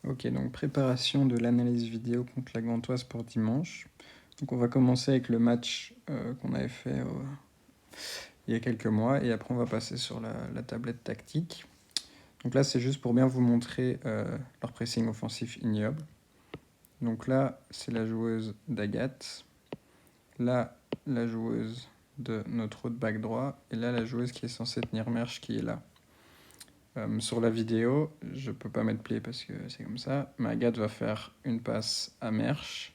Ok, donc préparation de l'analyse vidéo contre la Gantoise pour dimanche. Donc on va commencer avec le match qu'on avait fait il y a quelques mois et après on va passer sur la tablette tactique. Donc là c'est juste pour bien vous montrer leur pressing offensif ignoble. Donc là c'est la joueuse d'Agathe, là la joueuse de notre autre back droit et là la joueuse qui est censée tenir Merche qui est là. Sur la vidéo, je peux pas mettre play parce que c'est comme ça, mais Agathe va faire une passe à Merche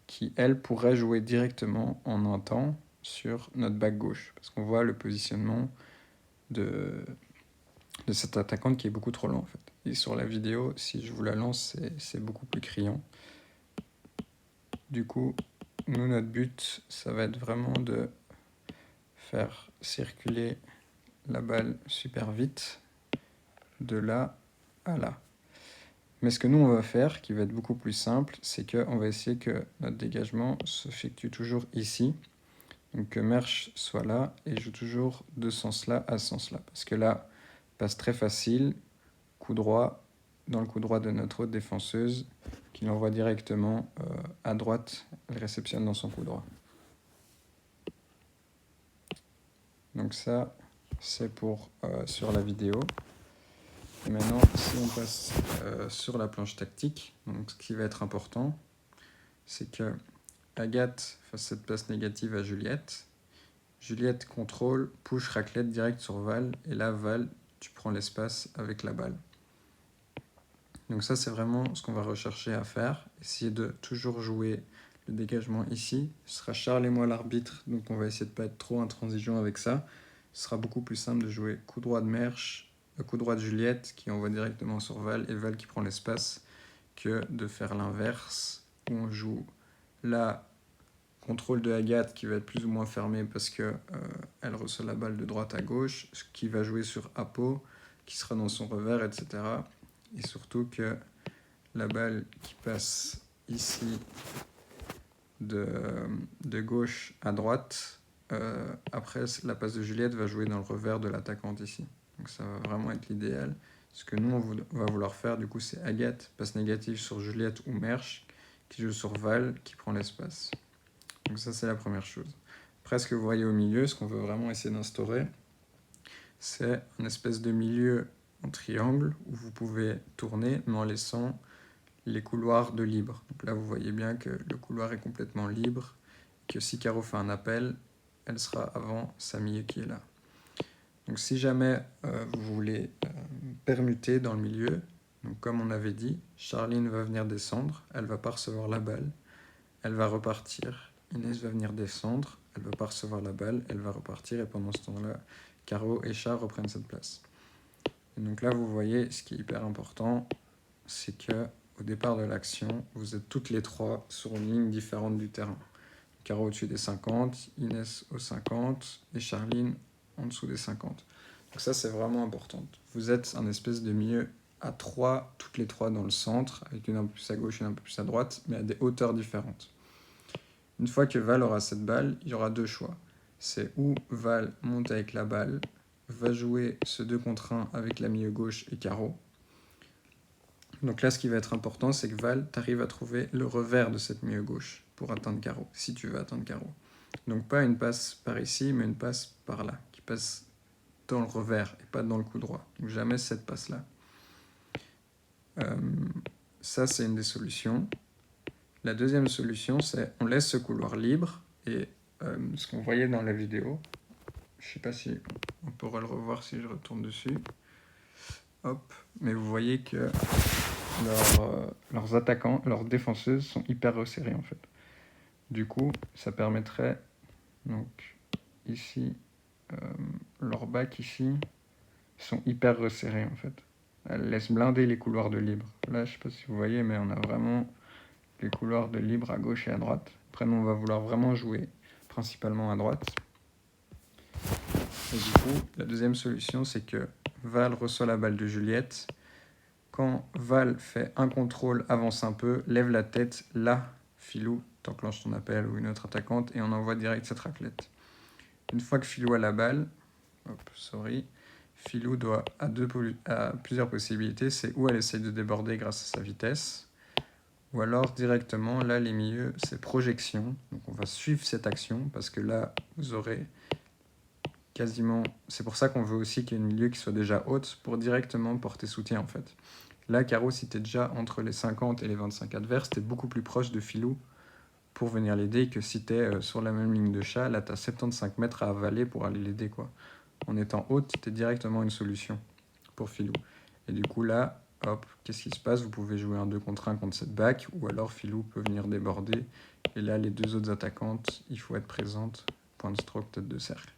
qui, elle, pourrait jouer directement en un temps sur notre back gauche. Parce qu'on voit le positionnement de cette attaquante qui est beaucoup trop lent, en fait. Et sur la vidéo, si je vous la lance, c'est beaucoup plus criant. Du coup, nous, notre but, ça va être vraiment de faire circuler la balle super vite de là à là. Mais ce que nous, on va faire, qui va être beaucoup plus simple, c'est qu'on va essayer que notre dégagement s'effectue toujours ici. Donc que Merche soit là et joue toujours de ce sens-là à ce sens-là. Parce que là, passe très facile, coup droit, dans le coup droit de notre autre défenseuse, qui l'envoie directement à droite, elle réceptionne dans son coup droit. Donc ça, c'est pour sur la vidéo. Et maintenant, si on passe sur la planche tactique, donc ce qui va être important, c'est que Agathe fasse cette passe négative à Juliette. Juliette contrôle, push raclette direct sur Val, et là, Val, tu prends l'espace avec la balle. Donc ça, c'est vraiment ce qu'on va rechercher à faire. Essayer de toujours jouer le dégagement ici. Ce sera Charles et moi l'arbitre, donc on va essayer de ne pas être trop intransigeant avec ça. Ce sera beaucoup plus simple de jouer coup droit de Merche, coup droit de Juliette, qui envoie directement sur Val, et Val qui prend l'espace, que de faire l'inverse, où on joue là, contrôle de Agathe qui va être plus ou moins fermé parce qu'elle reçoit la balle de droite à gauche, ce qui va jouer sur Apo, qui sera dans son revers, etc. Et surtout que la balle qui passe ici de gauche à droite, après la passe de Juliette va jouer dans le revers de l'attaquante ici. Donc ça va vraiment être l'idéal. Ce que nous, on va vouloir faire, du coup, c'est Agathe, passe négative sur Juliette ou Merche, qui joue sur Val, qui prend l'espace. Donc ça, c'est la première chose. Après, ce que vous voyez au milieu, ce qu'on veut vraiment essayer d'instaurer, c'est une espèce de milieu en triangle où vous pouvez tourner, mais en laissant les couloirs de libre. Donc là, vous voyez bien que le couloir est complètement libre, que si Caro fait un appel, elle sera avant sa milieu qui est là. Donc si jamais vous voulez permuter dans le milieu, donc comme on avait dit, Charline va venir descendre, elle ne va pas recevoir la balle, elle va repartir. Inès va venir descendre, elle ne va pas recevoir la balle, elle va repartir, et pendant ce temps-là, Caro et Char reprennent cette place. Et donc là, vous voyez, ce qui est hyper important, c'est que au départ de l'action, vous êtes toutes les trois sur une ligne différente du terrain. Caro au-dessus des 50, Inès aux 50 et Charline en dessous des 50. Donc ça, c'est vraiment important. Vous êtes un espèce de milieu à 3, toutes les trois dans le centre, avec une un peu plus à gauche et une un peu plus à droite, mais à des hauteurs différentes. Une fois que Val aura cette balle, il y aura deux choix. C'est où Val monte avec la balle, va jouer ce 2 contre 1 avec la milieu gauche et Caro. Donc là, ce qui va être important, c'est que Val, tu arrives à trouver le revers de cette milieu gauche pour atteindre Caro, si tu veux atteindre Caro. Donc pas une passe par ici, mais une passe par là, qui passe dans le revers et pas dans le coup droit. Donc jamais cette passe-là. Ça, c'est une des solutions. La deuxième solution, c'est on laisse ce couloir libre et ce qu'on voyait dans la vidéo, je ne sais pas si on pourra le revoir si je retourne dessus. Hop, mais vous voyez que leurs attaquants, leurs défenseuses sont hyper resserrées en fait. Du coup, ça permettrait, donc ici, leurs backs ici sont hyper resserrés en fait. Elles laissent blinder les couloirs de libre. Là, je ne sais pas si vous voyez, mais on a vraiment les couloirs de libre à gauche et à droite. Après, nous, on va vouloir vraiment jouer principalement à droite. Et du coup, la deuxième solution, c'est que Val reçoit la balle de Juliette. Quand Val fait un contrôle, avance un peu, lève la tête, là, Filou t'enclenche ton appel ou une autre attaquante et on envoie direct cette raclette. Une fois que Filou a la balle, Filou a plusieurs possibilités. C'est où elle essaye de déborder grâce à sa vitesse, ou alors directement, là, les milieux, c'est projection. Donc on va suivre cette action, parce que là, vous aurez quasiment... C'est pour ça qu'on veut aussi qu'il y ait une milieu qui soit déjà haute, pour directement porter soutien, en fait. Là, Carreau, si t'es déjà entre les 50 et les 25 adverses, t'es beaucoup plus proche de Filou pour venir l'aider que si t'es sur la même ligne de chat. Là, t'as 75 mètres à avaler pour aller l'aider, quoi. En étant haute, t'es directement une solution pour Filou. Et du coup, là, hop, qu'est-ce qui se passe? Vous pouvez jouer un 2 contre 1 contre cette back, ou alors Filou peut venir déborder. Et là, les deux autres attaquantes, il faut être présente. Point de stroke, tête de cercle.